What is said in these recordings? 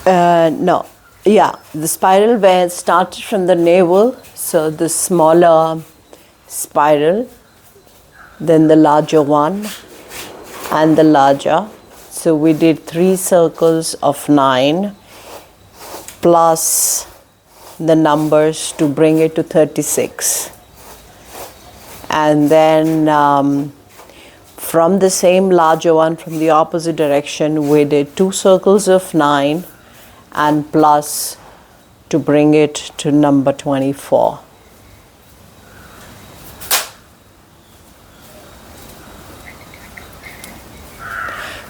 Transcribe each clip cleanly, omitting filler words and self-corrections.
No, yeah, the spiral where it started from the navel, so the smaller spiral, then the larger one, and the larger. So we did 3 circles of 9 plus the numbers to bring it to 36. And then from the same larger one, from the opposite direction, we did 2 circles of 9 and plus to bring it to number 24.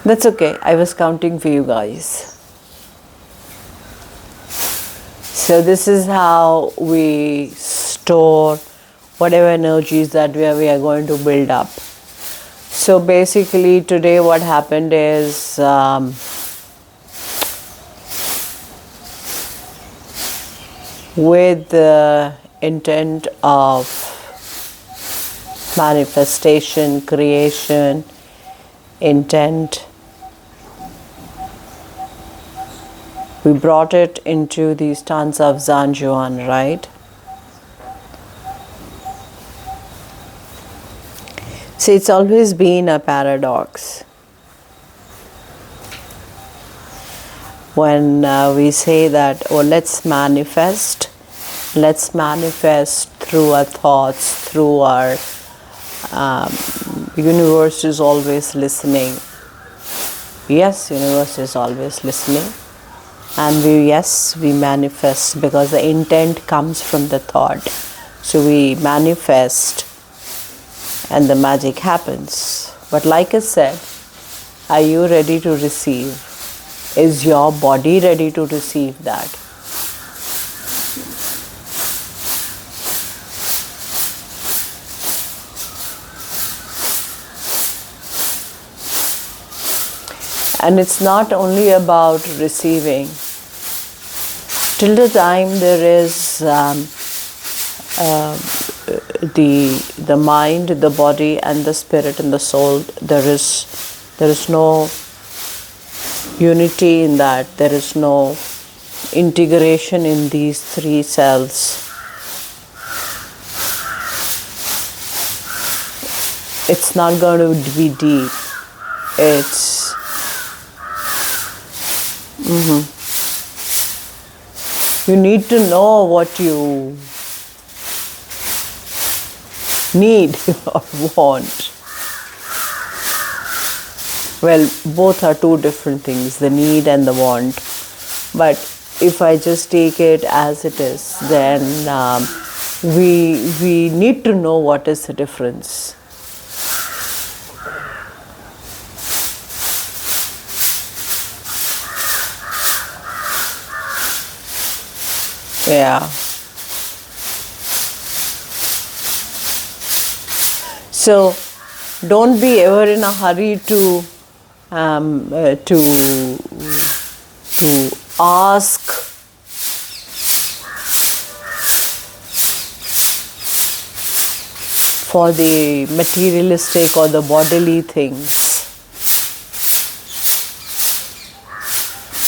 That's okay, I was counting for you guys. So this is how we store whatever energies that we are going to build up. So basically today what happened is with the intent of manifestation, creation, intent, we brought it into the stanza of Zhanjuan, right? See, it's always been a paradox. When we say that, oh, let's manifest through our thoughts, through our universe is always listening. Yes, universe is always listening. And we manifest because the intent comes from the thought. So we manifest and the magic happens. But like I said, are you ready to receive? Is your body ready to receive that? And it's not only about receiving. Till the time there is the mind, the body, and the spirit and the soul, there is no unity in that. There is no integration in these 3 cells. It's not going to be deep. It's you need to know what you need or want. Well, both are 2 different things, the need and the want. But if I just take it as it is, then we need to know what is the difference. Yeah. So don't be ever in a hurry to ask for the materialistic or the bodily things.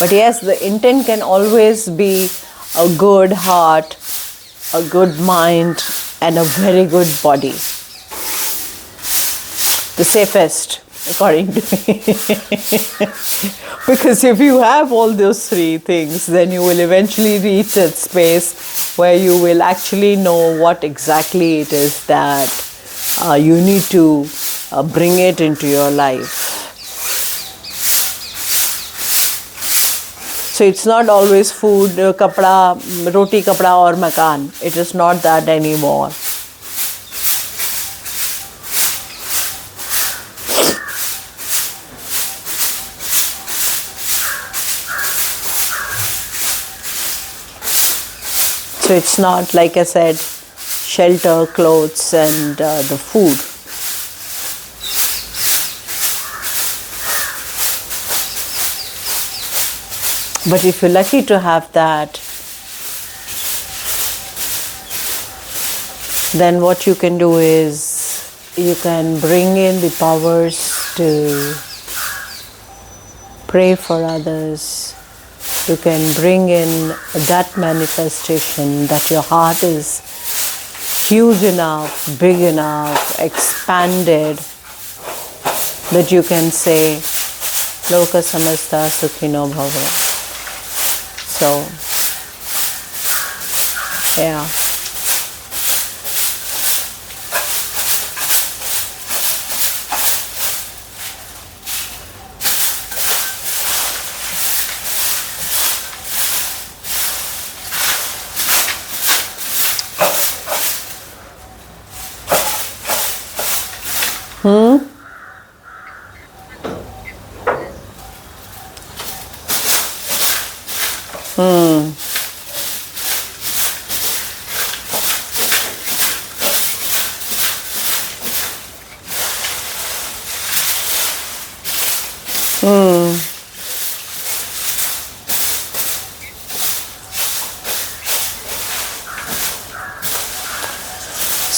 But yes, the intent can always be a good heart, a good mind, and a very good body. The safest, according to me. Because if you have all those 3 things, then you will eventually reach that space where you will actually know what exactly it is that you need to bring it into your life. So it's not always food, kapda, roti, kapda or makan. It is not that anymore. So it's not, like I said, shelter, clothes and the food. But if you're lucky to have that, then what you can do is you can bring in the powers to pray for others, you can bring in that manifestation that your heart is huge enough, big enough, expanded, that you can say, Loka samasta sukhino bhava. So, yeah.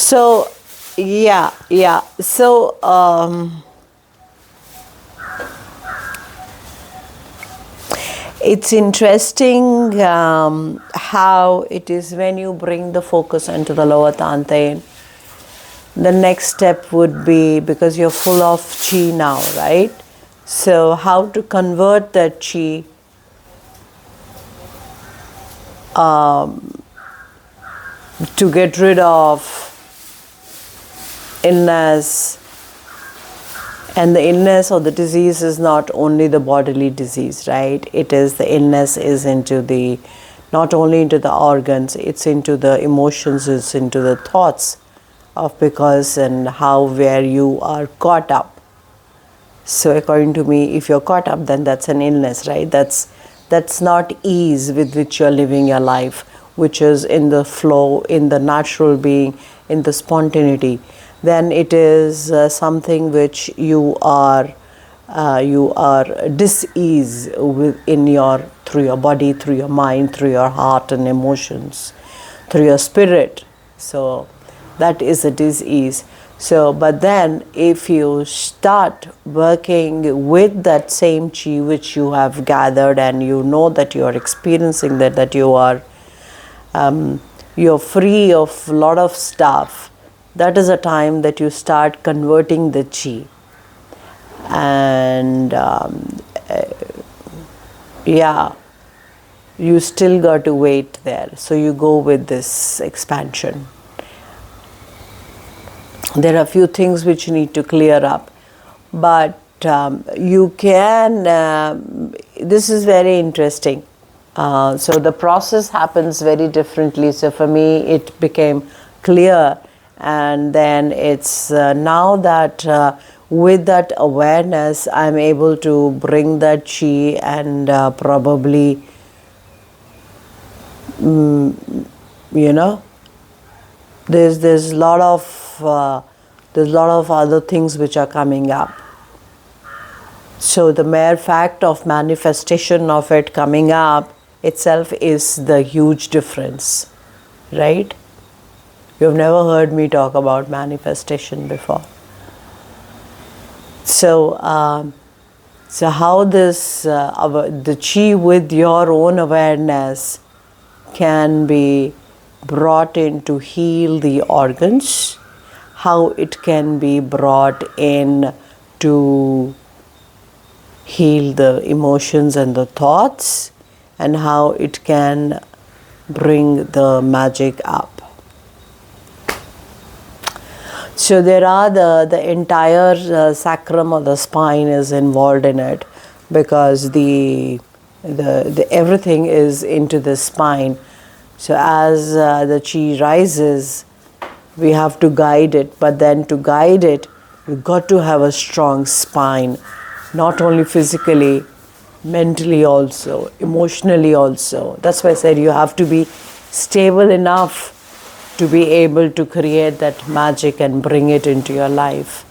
So, yeah. So, it's interesting how it is when you bring the focus into the lower Tantei. The next step would be, because you're full of chi now, right? So, how to convert that chi to get rid of illness. And the illness or the disease is not only the bodily disease, right? It is, the illness is into the, not only into the organs, it's into the emotions, it's into the thoughts of because and how, where you are caught up. So according to me, if you're caught up, then that's an illness, right? That's not ease with which you're living your life, which is in the flow, in the natural being, in the spontaneity. Then it is something which you are dis-ease in your, through your body, through your mind, through your heart and emotions, through your spirit. So that is a dis-ease. So, but then if you start working with that same chi which you have gathered, and you know that you are experiencing that you are you're free of a lot of stuff, that is a time that you start converting the chi. And you still got to wait there. So you go with this expansion. There are a few things which you need to clear up, but you can, this is very interesting. So the process happens very differently. So for me, it became clear. And then it's now that with that awareness, I'm able to bring that chi and probably, there's a lot of other things which are coming up. So the mere fact of manifestation of it coming up itself is the huge difference, right? You've never heard me talk about manifestation before. So, so how this, the chi with your own awareness can be brought in to heal the organs, how it can be brought in to heal the emotions and the thoughts, and how it can bring the magic up. So there are the entire sacrum or the spine is involved in it, because the everything is into the spine. So as the chi rises, we have to guide it, but then to guide it, you've got to have a strong spine, not only physically, mentally also, emotionally also. That's why I said you have to be stable enough to be able to create that magic and bring it into your life.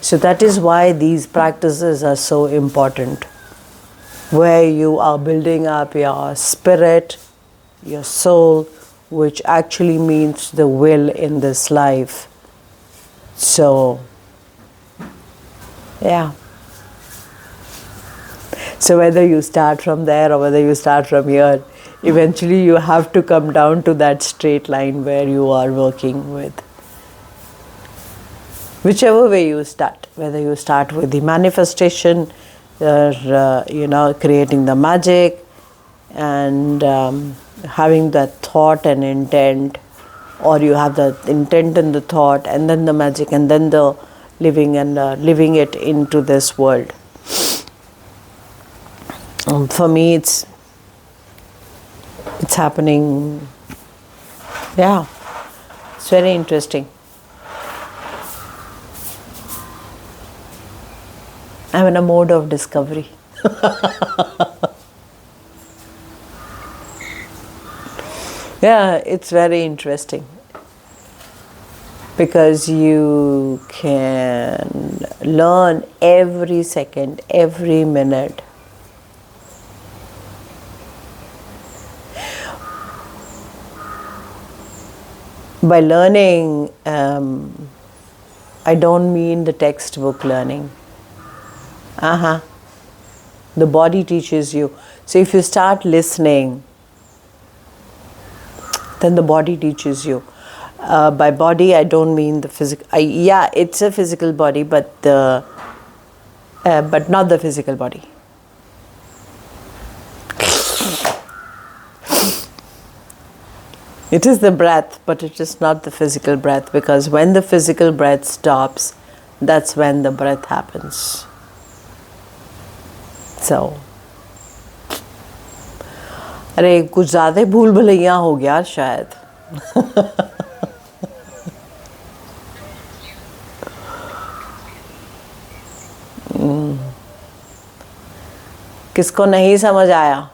So that is why these practices are so important, where you are building up your spirit, your soul, which actually means the will in this life. So, yeah. So whether you start from there or whether you start from here, eventually you have to come down to that straight line where you are working with. Whichever way you start, whether you start with the manifestation, creating the magic, and having that thought and intent, or you have the intent and the thought, and then the magic, and then the living and living it into this world. For me, it's happening. Yeah, it's very interesting. I'm in a mode of discovery. Yeah, it's very interesting because you can learn every second, every minute. By learning, I don't mean the textbook learning. The body teaches you. So if you start listening, then the body teaches you. By body, I don't mean the physical. Yeah, it's a physical body, but not the physical body. It is the breath, but it is not the physical breath, because when the physical breath stops, that's when the breath happens. So, अरे कुछ ज़्यादा भूल भुलैया हो गया शायद. किसको नहीं समझ आया?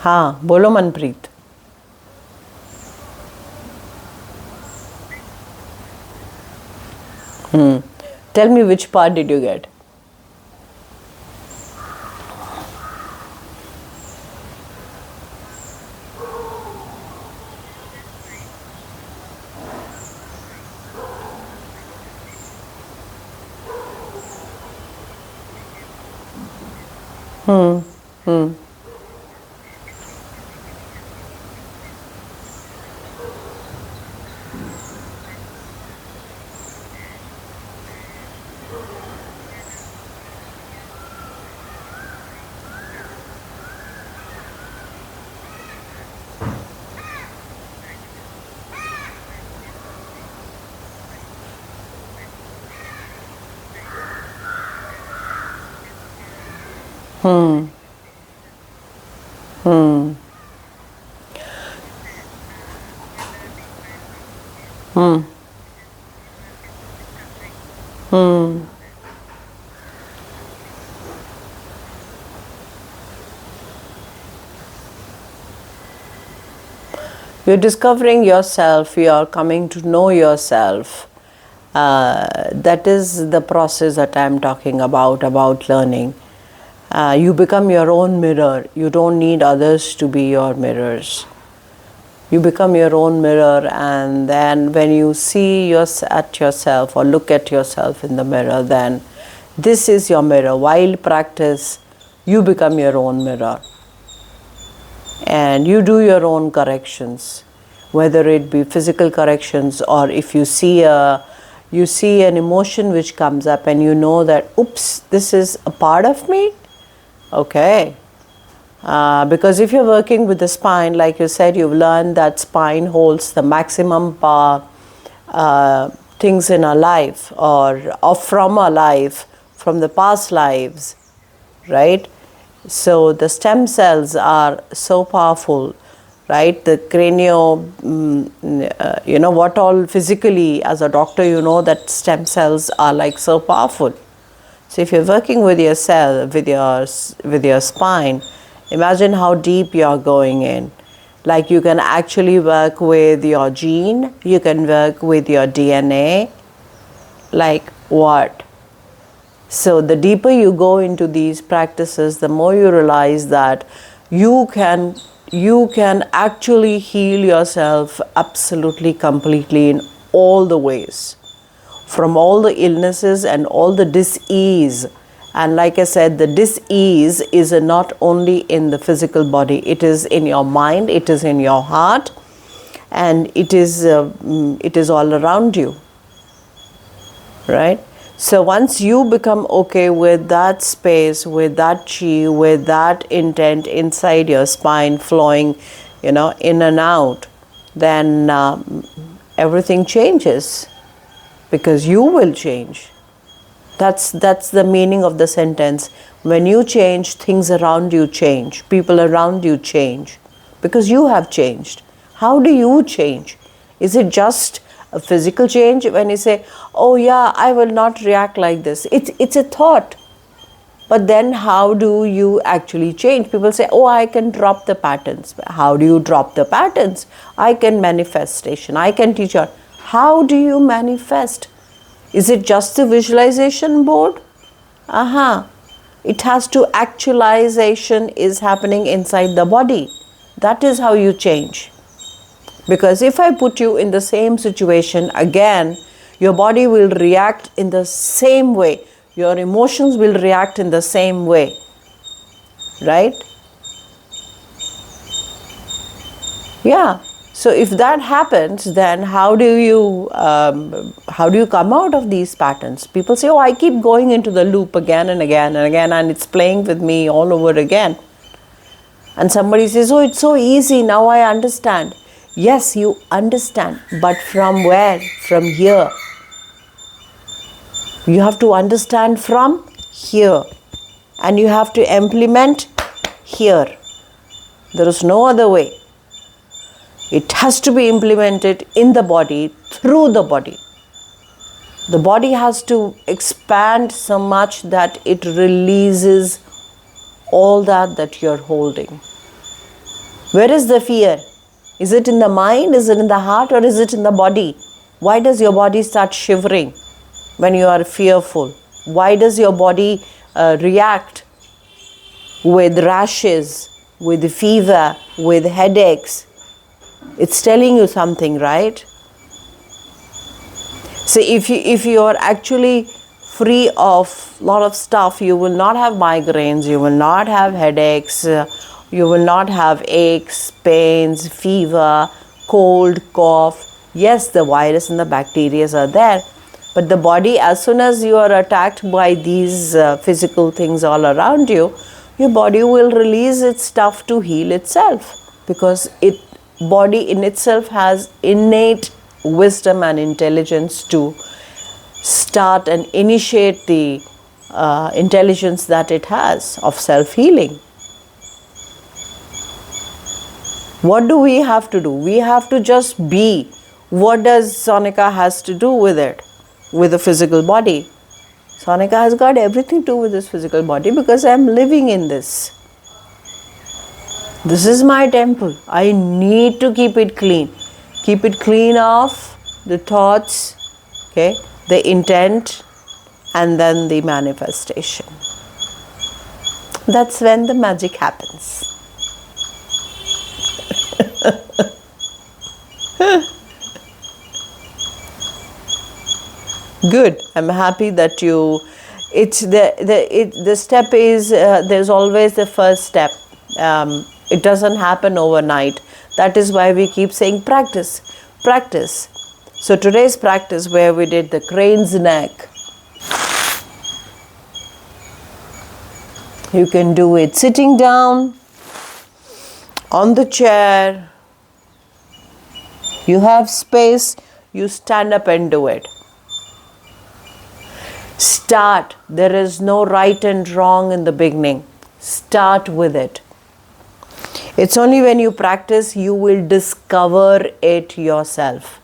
हाँ, बोलो Manpreet. Tell me, which part did you get? You're discovering yourself, you're coming to know yourself. That is the process that I'm talking about learning. You become your own mirror. You don't need others to be your mirrors. You become your own mirror, and then when you see at yourself or look at yourself in the mirror, then this is your mirror. While practice, you become your own mirror. And you do your own corrections, whether it be physical corrections, or if you see an emotion which comes up and you know that, oops, this is a part of me. Okay. Because if you're working with the spine, like you said, you've learned that spine holds the maximum things in our life, or from our life, from the past lives, right? So the stem cells are so powerful, right? The cranial, what all physically, as a doctor, you know that stem cells are like so powerful. So if you're working with your cell, with your spine, imagine how deep you're going in. Like you can actually work with your gene, you can work with your DNA, like what? So the deeper you go into these practices, the more you realize that you can actually heal yourself absolutely, completely in all the ways. from all the illnesses and all the dis-ease. And like I said, the dis-ease is not only in the physical body, it is in your mind, it is in your heart, and it is all around you, right? So once you become okay with that space, with that chi, with that intent inside your spine flowing, in and out, then everything changes, because you will change. That's the meaning of the sentence. When you change, things around you change, people around you change, because you have changed. How do you change? Is it just a physical change when you say, oh yeah, I will not react like this? It's a thought. But then how do you actually change? People say, oh, I can drop the patterns. How do you drop the patterns? I can manifestation. I can teach you. How do you manifest? Is it just the visualization board? It has to actualization is happening inside the body. That is how you change. Because if I put you in the same situation again, your body will react in the same way. Your emotions will react in the same way. Right? Yeah. So if that happens, then how do you come out of these patterns? People say, oh, I keep going into the loop again and again and again, and it's playing with me all over again. And somebody says, oh, it's so easy, now I understand. Yes, you understand, but from where? From here. You have to understand from here, and you have to implement here. There is no other way. It has to be implemented in the body, through the body. The body has to expand so much that it releases all that you're holding. Where is the fear? Is it in the mind? Is it in the heart? Or is it in the body? Why does your body start shivering when you are fearful? Why does your body react with rashes, with fever, with headaches? It's telling you something, right? So if you are actually free of a lot of stuff, you will not have migraines, you will not have headaches, you will not have aches, pains, fever, cold, cough. Yes, the virus and the bacteria are there, but the body, as soon as you are attacked by these physical things all around you, your body will release its stuff to heal itself, because body in itself has innate wisdom and intelligence to start and initiate the intelligence that it has of self-healing. What do we have to do? We have to just be. What does Sonika has to do with it? With the physical body? Sonika has got everything to do with this physical body, because I am living in this. This is my temple. I need to keep it clean. Keep it clean of the thoughts, okay, the intent, and then the manifestation. That's when the magic happens. Good. I'm happy that you. It's the step is there's always the first step. It doesn't happen overnight. That is why we keep saying practice, practice. So today's practice, where we did the crane's neck, you can do it sitting down, on the chair. You have space, you stand up and do it. Start. There is no right and wrong in the beginning. Start with it. It's only when you practice you will discover it yourself.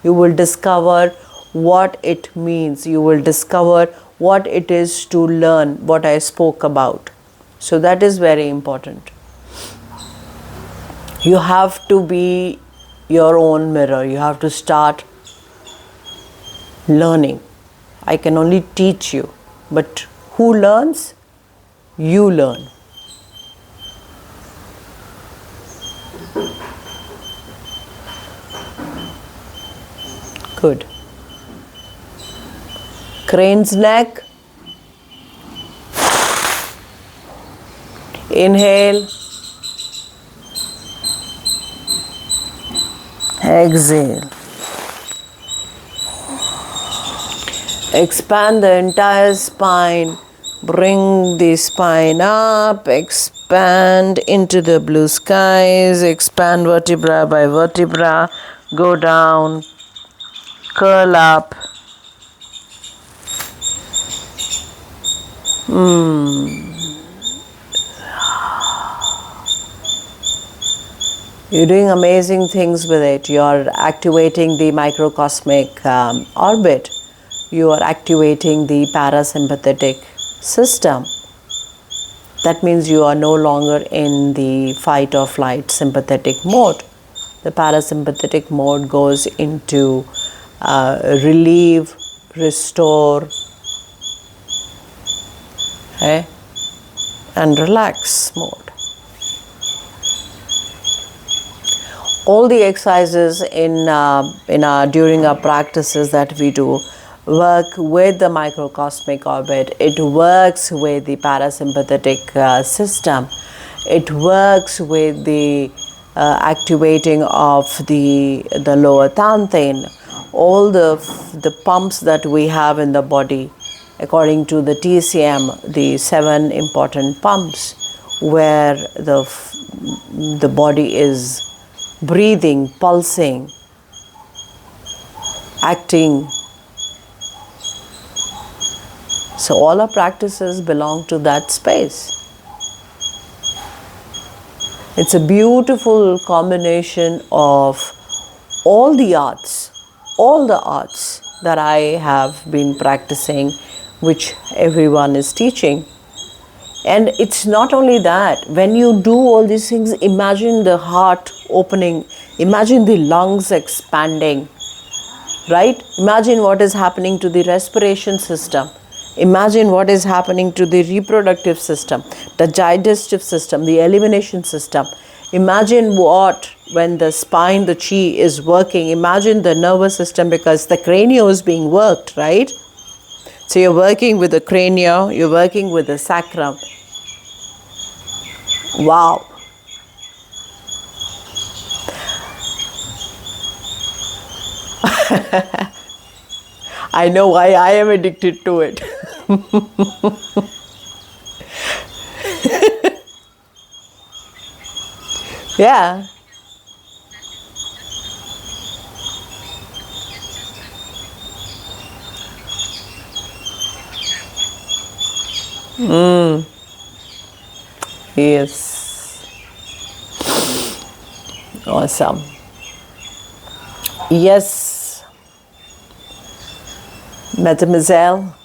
You will discover what it means. You will discover what it is to learn, what I spoke about. So that is very important. You have to be your own mirror. You have to start learning. I can only teach you, but who learns? You learn. Good. Crane's neck. Inhale. Exhale. Expand the entire spine. Bring the spine up. Expand into the blue skies. Expand vertebra by vertebra. Go down. Curl up. You're doing amazing things with it. You're activating the microcosmic orbit. You are activating the parasympathetic system. That means you are no longer in the fight or flight sympathetic mode. The parasympathetic mode goes into relieve, restore, and relax mode. All the exercises during our practices that we do work with the microcosmic orbit. It works with the parasympathetic system. It works with the activating of the lower dantian. All the pumps that we have in the body, according to the TCM, the 7 important pumps, where the body is breathing, pulsing, acting. So all our practices belong to that space. It's a beautiful combination of all the arts that I have been practicing, which everyone is teaching. And it's not only that. When you do all these things, imagine the heart opening, imagine the lungs expanding, right? Imagine what is happening to the respiration system. Imagine what is happening to the reproductive system, the digestive system, the elimination system. Imagine when the spine, the chi is working. Imagine the nervous system, because the cranium is being worked, right? So you're working with the cranium, you're working with the sacrum. Wow. I know why I am addicted to it. Yeah. Yes. Awesome. Yes, Mademoiselle.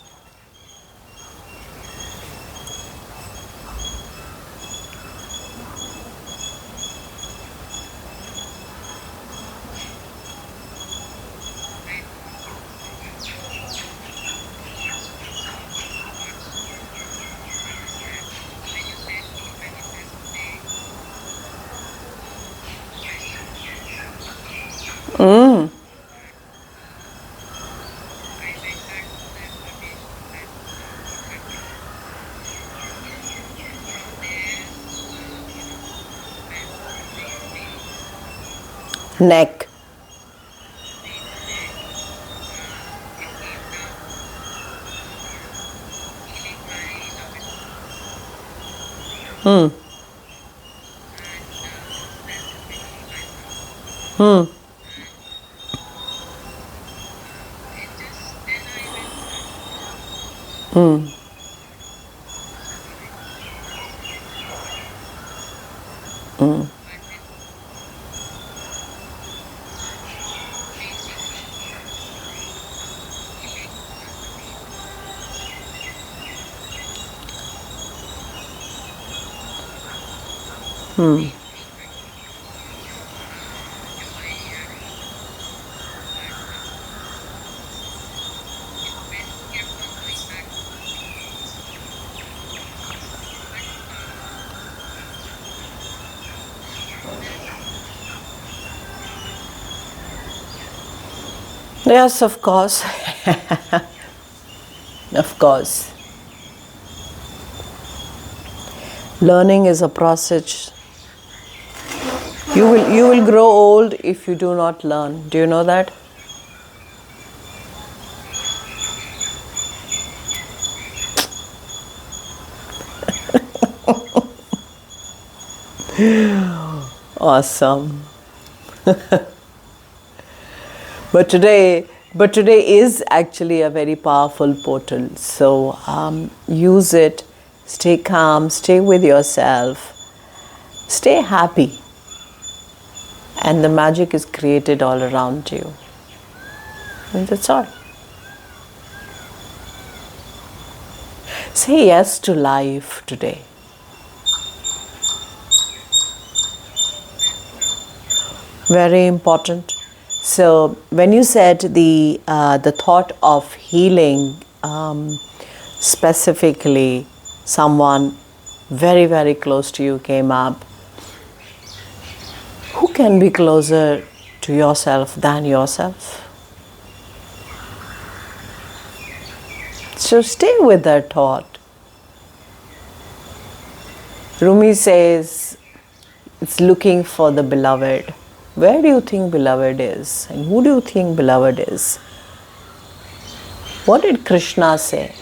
Neck. Hmm. Yes, of course. Of course. Learning is a process. You will grow old if you do not learn. Do you know that? Awesome. But today is actually a very powerful portal. So use it. Stay calm. Stay with yourself. Stay happy. And the magic is created all around you. And that's all. Say yes to life today. Very important. So when you said the thought of healing, specifically, someone very, very close to you came up. Who can be closer to yourself than yourself? So stay with that thought. Rumi says it's looking for the beloved. Where do you think beloved is? And who do you think beloved is? What did Krishna say?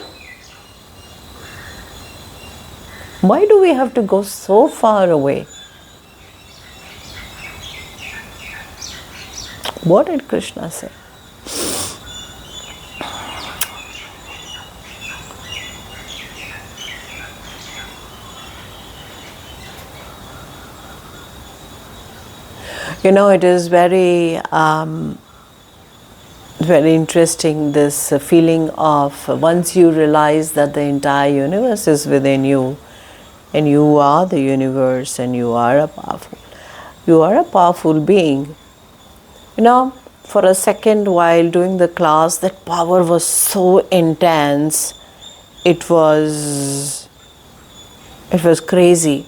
Why do we have to go so far away? What did Krishna say? You know, it is very, very interesting, this feeling of once you realize that the entire universe is within you, and you are the universe, and you are a powerful being. You know, for a second while doing the class, that power was so intense. It was crazy.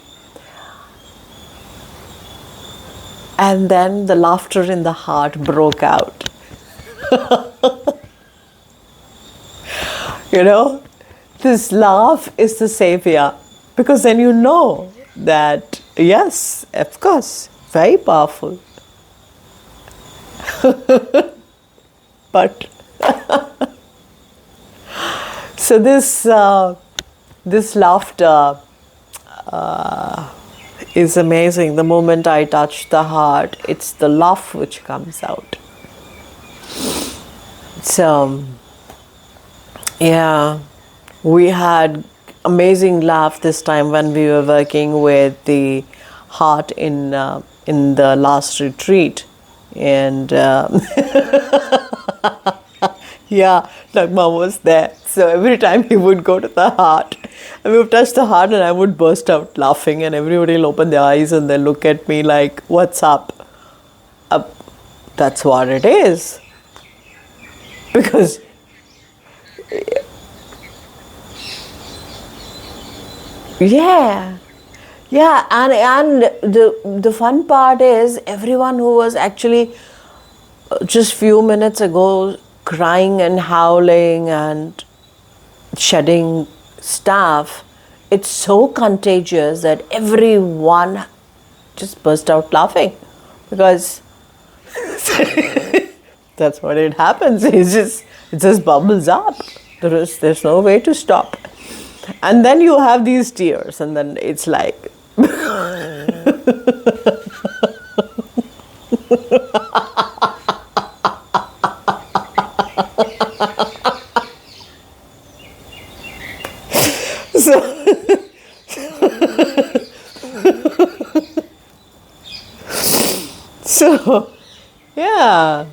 And then the laughter in the heart broke out. You know, this laugh is the savior. Because then you know that, yes, of course, very powerful. But, so this laughter is amazing. The moment I touch the heart, it's the laugh which comes out. So, yeah, we had amazing laugh this time when we were working with the heart in the last retreat, and yeah, Nagma was there. So every time he would go to the heart, and we would touch the heart, and I would burst out laughing, and everybody will open their eyes and they'll look at me like, "What's up?" That's what it is. Because yeah, and the fun part is everyone who was actually just few minutes ago crying and howling and shedding stuff, it's so contagious that everyone just burst out laughing, because that's what it happens. It just bubbles up. There's no way to stop. And then you have these tears, and then it's like so yeah,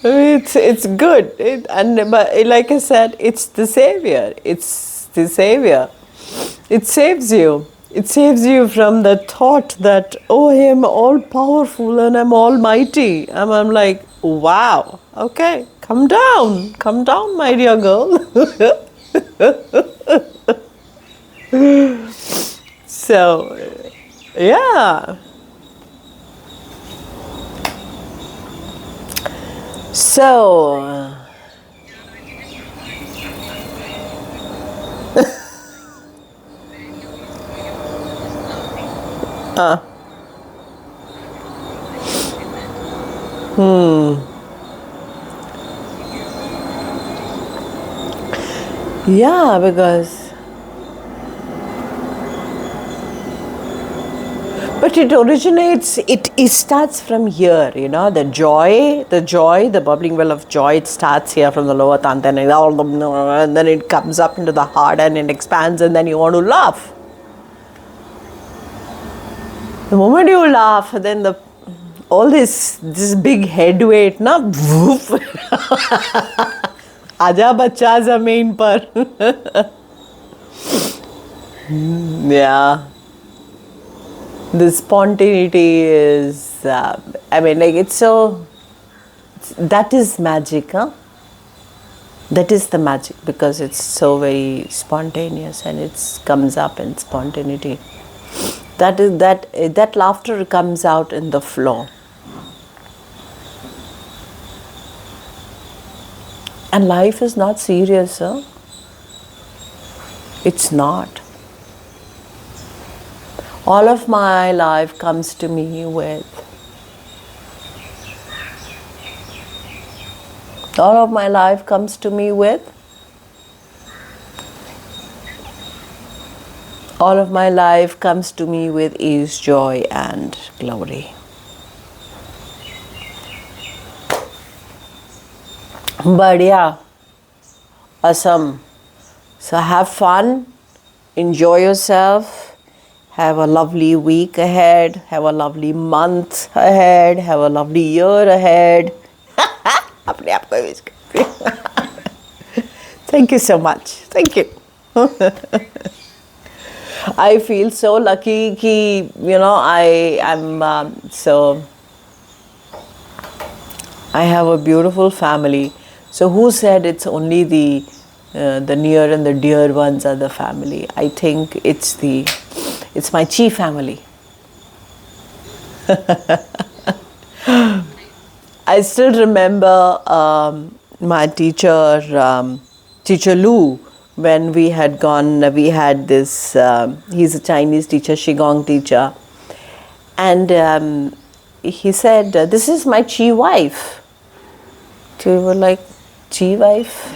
it's good. But like I said, it's the savior. It's the savior. It saves you. It saves you from the thought that, oh, I'm all powerful and I'm almighty. I'm like, wow, okay, come down, my dear girl. So, yeah. So, Yeah, because but it originates, it starts from here, the bubbling well of joy, it starts here from the lower tanta, and then it comes up into the heart and it expands, and then you want to laugh. The moment you laugh, then all this big head weight, na, woof, आजा बच्चा जमीन पर. Yeah, the spontaneity is, I mean, like, it's so, that is magic, huh? That is the magic, because it's so very spontaneous and it comes up in spontaneity. That laughter comes out in the flow. And life is not serious, huh? It's not. All of my life comes to me with ease, joy and glory. But yeah, awesome. So have fun, enjoy yourself, have a lovely week ahead, have a lovely month ahead, have a lovely year ahead. Thank you so much. Thank you. I feel so lucky ki, I have a beautiful family. So who said it's only the near and the dear ones are the family? I think it's my chi family. I still remember my teacher, Teacher Lu, when we had this, he's a Chinese teacher, Qigong teacher. And he said, this is my chi wife. So we were like, chi wife?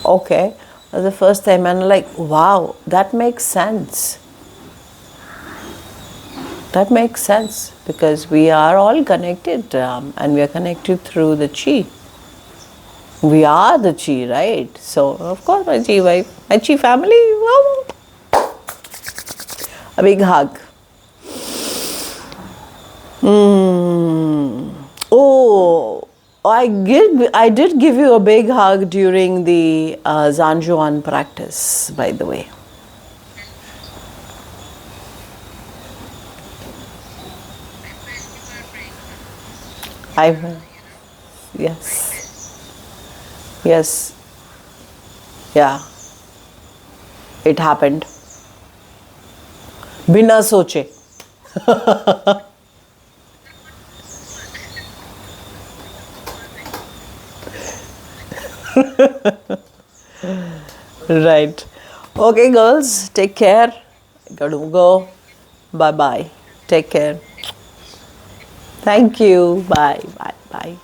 Okay. That was the first time, and I'm like, wow, that makes sense. That makes sense, because we are all connected, and we are connected through the chi. We are the chi, right? So, of course, my chi wife, my chi family, wow. A big hug. Oh, I did give you a big hug during the Zanjuan practice, by the way. Yes. Yeah. It happened. Bina soche. Right. Okay, girls, take care. Gotta go. Bye bye. Take care. Thank you. Bye.